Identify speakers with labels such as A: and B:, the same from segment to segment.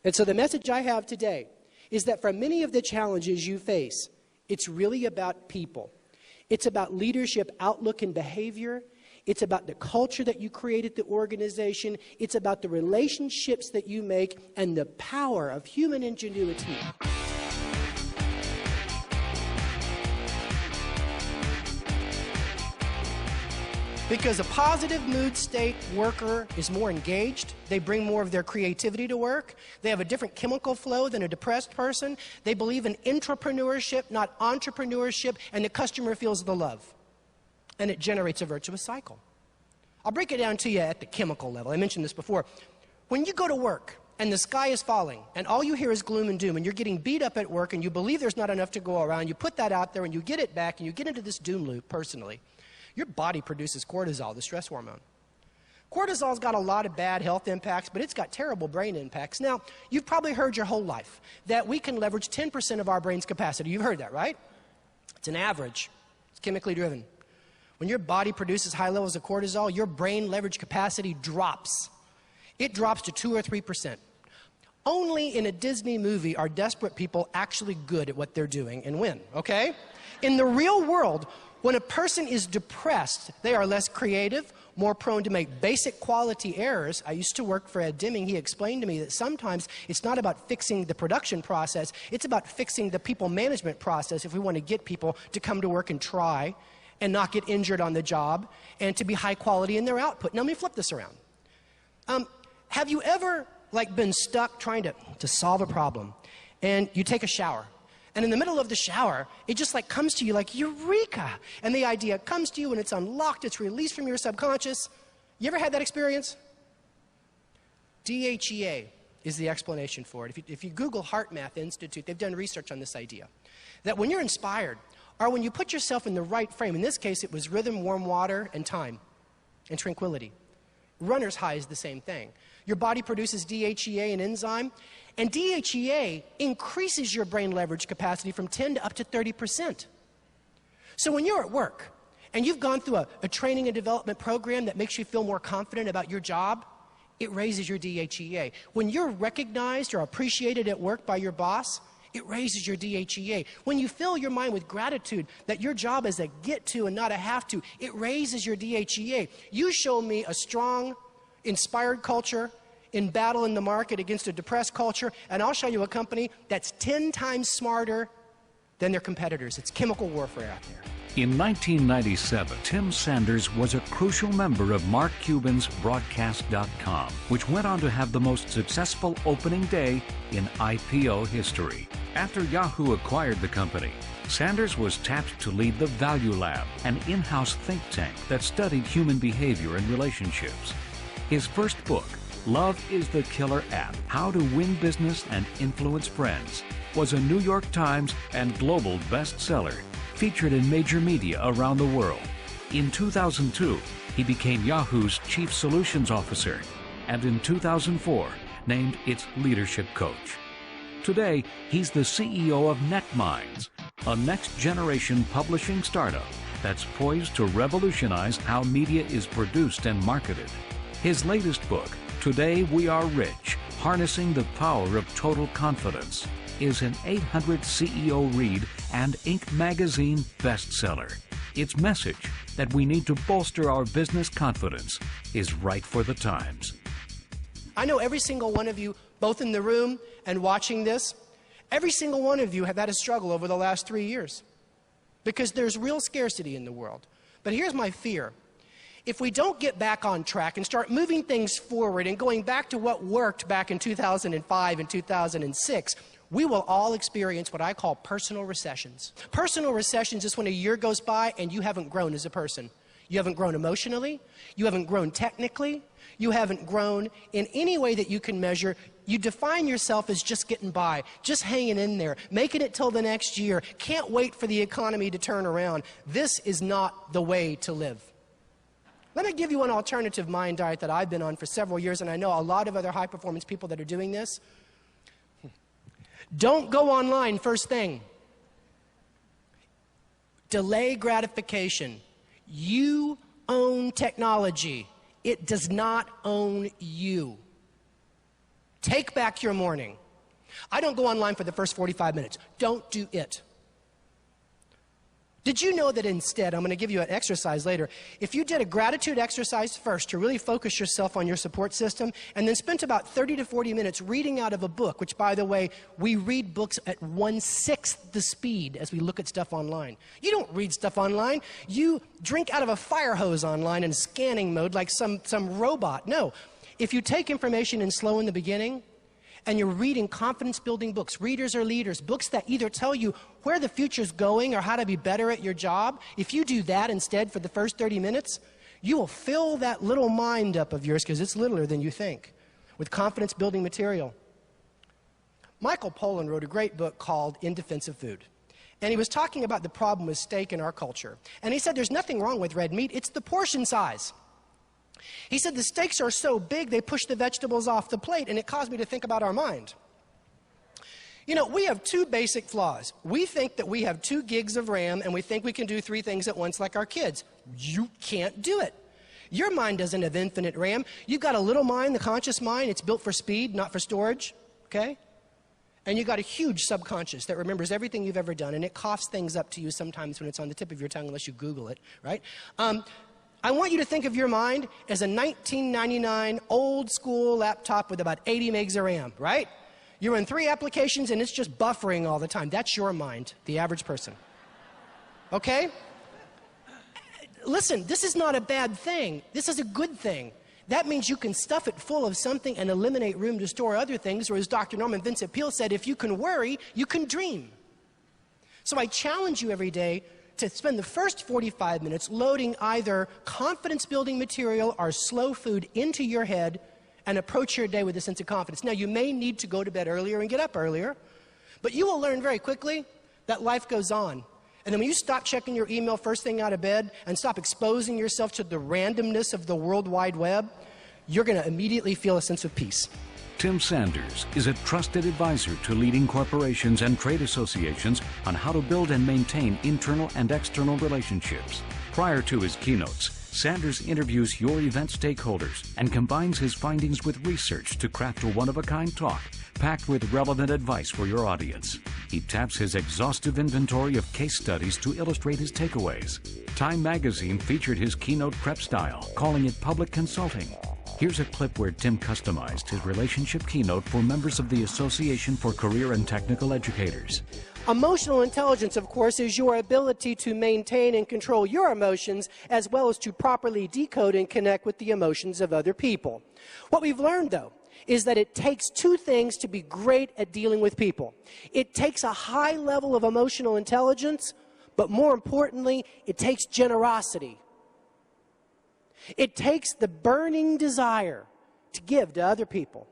A: And so the message I have today is that for many of the challenges you face, it's really about people. It's about leadership outlook and behavior. It's about the culture that you create at the organization. It's about the relationships that you make and the power of human ingenuity. Because a positive mood state worker is more engaged. They bring more of their creativity to work. They have a different chemical flow than a depressed person. They believe in intrapreneurship, not entrepreneurship, and the customer feels the love. And it generates a virtuous cycle. I'll break it down to you at the chemical level. I mentioned this before. When you go to work and the sky is falling and all you hear is gloom and doom and you're getting beat up at work and you believe there's not enough to go around, you put that out there and you get it back and you get into this doom loop personally. Your body produces cortisol, the stress hormone. Cortisol's got a lot of bad health impacts, but it's got terrible brain impacts. Now, you've probably heard your whole life that we can leverage 10% of our brain's capacity. You've heard that, right? It's an average. It's chemically driven. When your body produces high levels of cortisol, your brain leverage capacity drops. It drops to 2 or 3%. Only in a Disney movie are desperate people actually good at what they're doing and win, okay? In the real world, when a person is depressed, they are less creative, more prone to make basic quality errors. I used to work for Ed Deming. He explained to me that sometimes it's not about fixing the production process, it's about fixing the people management process if we want to get people to come to work and try and not get injured on the job and to be high quality in their output. Now let me flip this around. Have you ever been stuck trying to solve a problem and you take a shower? And in the middle of the shower, it just comes to you like eureka. And the idea comes to you and it's unlocked, it's released from your subconscious. You ever had that experience? DHEA is the explanation for it. If you Google HeartMath Institute, they've done research on this idea. That when you're inspired, or when you put yourself in the right frame, in this case it was rhythm, warm water, and time, and tranquility. Runner's high is the same thing. Your body produces DHEA, an enzyme, and DHEA increases your brain leverage capacity from 10 to up to 30%. So when you're at work and you've gone through a training and development program that makes you feel more confident about your job, it raises your DHEA. When you're recognized or appreciated at work by your boss, it raises your DHEA. When you fill your mind with gratitude that your job is a get to and not a have to, it raises your DHEA. You show me a strong, inspired culture in battle in the market against a depressed culture, and I'll show you a company that's 10 times smarter than their competitors. It's chemical warfare out there.
B: In 1997, Tim Sanders was a crucial member of Mark Cuban's Broadcast.com, which went on to have the most successful opening day in IPO history. After Yahoo acquired the company, Sanders was tapped to lead the Value Lab, an in-house think tank that studied human behavior and relationships. His first book, Love is the Killer App, How to Win Business and Influence Friends, was a New York Times and global bestseller, featured in major media around the world. In 2002, he became Yahoo's Chief Solutions Officer, and in 2004, named its leadership coach. Today, he's the CEO of NetMinds, a next-generation publishing startup that's poised to revolutionize how media is produced and marketed. His latest book, Today We Are Rich, Harnessing the Power of Total Confidence, is an 800 CEO read and Inc. magazine bestseller. Its message that we need to bolster our business confidence is right for the times.
A: I know every single one of you, both in the room and watching this, every single one of you have had a struggle over the last 3 years because there's real scarcity in the world. But here's my fear. If we don't get back on track and start moving things forward and going back to what worked back in 2005 and 2006, we will all experience what I call personal recessions. Personal recessions is when a year goes by and you haven't grown as a person. You haven't grown emotionally, you haven't grown technically, you haven't grown in any way that you can measure. You define yourself as just getting by, just hanging in there, making it till the next year, can't wait for the economy to turn around. This is not the way to live. Let me give you an alternative mind diet that I've been on for several years, and I know a lot of other high-performance people that are doing this. Don't go online first thing. Delay gratification. You own technology. It does not own you. Take back your morning. I don't go online for the first 45 minutes. Don't do it. Did you know that instead, I'm going to give you an exercise later, if you did a gratitude exercise first to really focus yourself on your support system, and then spent about 30 to 40 minutes reading out of a book, which, by the way, we read books at 1/6 the speed as we look at stuff online. You don't read stuff online. You drink out of a fire hose online in scanning mode like some robot. No. If you take information in slow in the beginning, and you're reading confidence-building books, readers or leaders, books that either tell you where the future's going or how to be better at your job, if you do that instead for the first 30 minutes, you will fill that little mind up of yours, because it's littler than you think, with confidence-building material. Michael Pollan wrote a great book called In Defense of Food. And he was talking about the problem with steak in our culture. And he said there's nothing wrong with red meat, it's the portion size. He said the steaks are so big they push the vegetables off the plate, and it caused me to think about our mind. You know, we have two basic flaws. We think that we have 2 gigs of RAM, and we think we can do 3 things at once like our kids. You can't do it. Your mind doesn't have infinite RAM. You've got a little mind, the conscious mind. It's built for speed, not for storage, okay? And you've got a huge subconscious that remembers everything you've ever done, and it coughs things up to you sometimes when it's on the tip of your tongue, unless you Google it, right? I want you to think of your mind as a 1999 old school laptop with about 80 megs of RAM, right? You're in 3 applications and it's just buffering all the time. That's your mind, the average person. Okay? Listen, this is not a bad thing. This is a good thing. That means you can stuff it full of something and eliminate room to store other things, or as Dr. Norman Vincent Peale said, if you can worry, you can dream. So I challenge you every day to spend the first 45 minutes loading either confidence-building material or slow food into your head and approach your day with a sense of confidence. Now, you may need to go to bed earlier and get up earlier, but you will learn very quickly that life goes on. And then when you stop checking your email first thing out of bed and stop exposing yourself to the randomness of the World Wide Web, you're going to immediately feel a sense of peace.
B: Tim Sanders is a trusted advisor to leading corporations and trade associations on how to build and maintain internal and external relationships. Prior to his keynotes, Sanders interviews your event stakeholders and combines his findings with research to craft a one-of-a-kind talk packed with relevant advice for your audience. He taps his exhaustive inventory of case studies to illustrate his takeaways. Time magazine featured his keynote prep style, calling it public consulting. Here's a clip where Tim customized his relationship keynote for members of the Association for Career and Technical Educators.
A: Emotional intelligence, of course, is your ability to maintain and control your emotions, as well as to properly decode and connect with the emotions of other people. What we've learned, though, is that it takes 2 things to be great at dealing with people. It takes a high level of emotional intelligence, but more importantly, it takes generosity. It takes the burning desire to give to other people.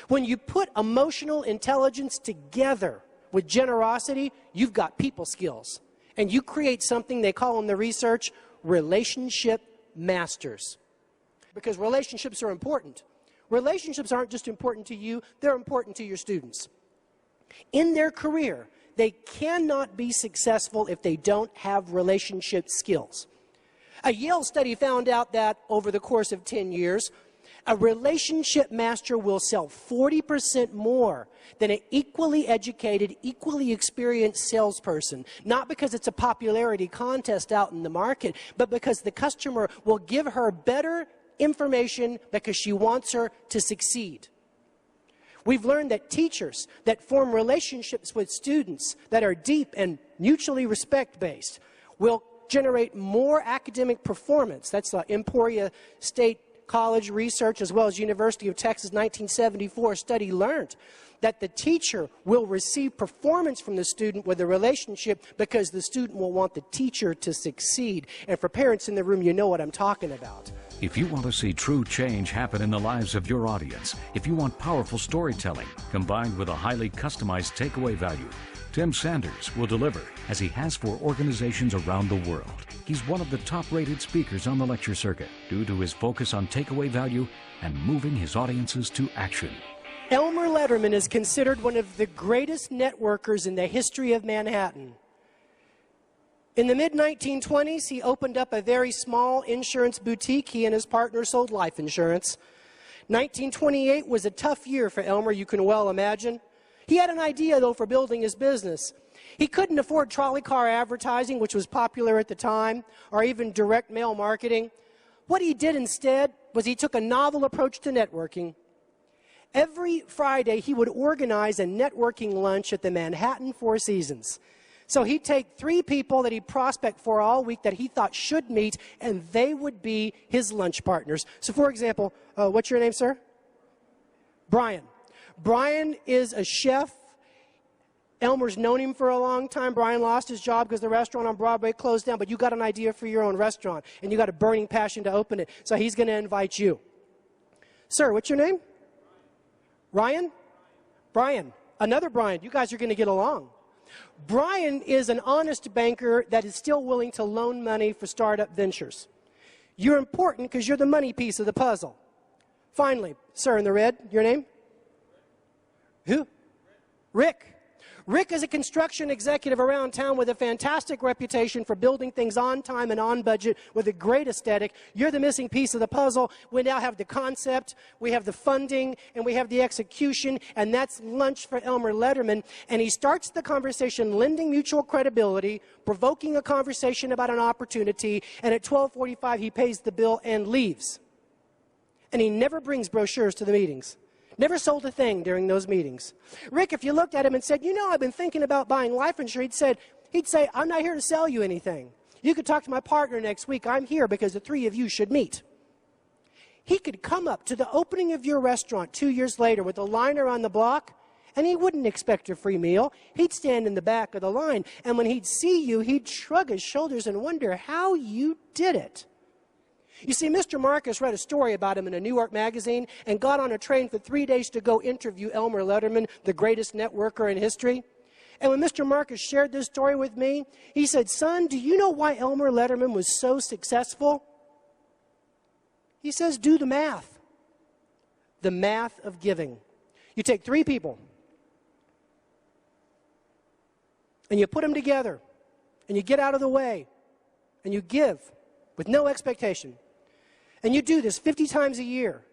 A: When you put emotional intelligence together with generosity, you've got people skills. And you create something they call in the research relationship masters. Because relationships are important. Relationships aren't just important to you, they're important to your students. In their career, they cannot be successful if they don't have relationship skills. A Yale study found out that over the course of 10 years, a relationship master will sell 40% more than an equally educated, equally experienced salesperson. Not because it's a popularity contest out in the market, but because the customer will give her better information because she wants her to succeed. We've learned that teachers that form relationships with students that are deep and mutually respect-based will generate more academic performance. That's the Emporia State College research, as well as University of Texas 1974 study learned that the teacher will receive performance from the student with a relationship because the student will want the teacher to succeed. And for parents in the room, you know what I'm talking about.
B: If you want to see true change happen in the lives of your audience, if you want powerful storytelling combined with a highly customized takeaway value, Tim Sanders will deliver, as he has for organizations around the world. He's one of the top-rated speakers on the lecture circuit due to his focus on takeaway value and moving his audiences to action.
A: Elmer Letterman is considered one of the greatest networkers in the history of Manhattan. In the mid-1920s, he opened up a very small insurance boutique. He and his partner sold life insurance. 1928 was a tough year for Elmer, you can well imagine. He had an idea, though, for building his business. He couldn't afford trolley car advertising, which was popular at the time, or even direct mail marketing. What he did instead was he took a novel approach to networking. Every Friday, he would organize a networking lunch at the Manhattan Four Seasons. So he'd take 3 people that he'd prospect for all week that he thought should meet, and they would be his lunch partners. So, for example, what's your name, sir? Brian. Brian is a chef. Elmer's known him for a long time. Brian lost his job because the restaurant on Broadway closed down, but you got an idea for your own restaurant, and you got a burning passion to open it, so he's going to invite you. Sir, what's your name? Ryan? Brian. Another Brian. You guys are going to get along. Brian is an honest banker that is still willing to loan money for startup ventures. You're important because you're the money piece of the puzzle. Finally, sir in the red, your name? Who? Rick. Rick is a construction executive around town with a fantastic reputation for building things on time and on budget with a great aesthetic. You're the missing piece of the puzzle. We now have the concept, we have the funding, and we have the execution, and that's lunch for Elmer Letterman. And he starts the conversation lending mutual credibility, provoking a conversation about an opportunity, and at 12:45 he pays the bill and leaves. And he never brings brochures to the meetings. Never sold a thing during those meetings. Rick, if you looked at him and said, you know, I've been thinking about buying life insurance, he'd say, I'm not here to sell you anything. You could talk to my partner next week. I'm here because the 3 of you should meet. He could come up to the opening of your restaurant 2 years later with a liner on the block, and he wouldn't expect a free meal. He'd stand in the back of the line, and when he'd see you, he'd shrug his shoulders and wonder how you did it. You see, Mr. Marcus read a story about him in a New York magazine and got on a train for 3 days to go interview Elmer Letterman, the greatest networker in history. And when Mr. Marcus shared this story with me, he said, son, do you know why Elmer Letterman was so successful? He says, do the math. The math of giving. You take 3 people and you put them together and you get out of the way and you give with no expectation. And you do this 50 times a year.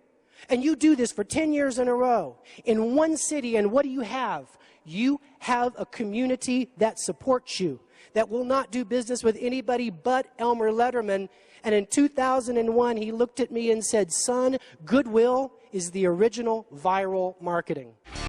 A: And you do this for 10 years in a row in one city. And what do you have? You have a community that supports you, that will not do business with anybody but Elmer Letterman. And in 2001, he looked at me and said, son, goodwill is the original viral marketing.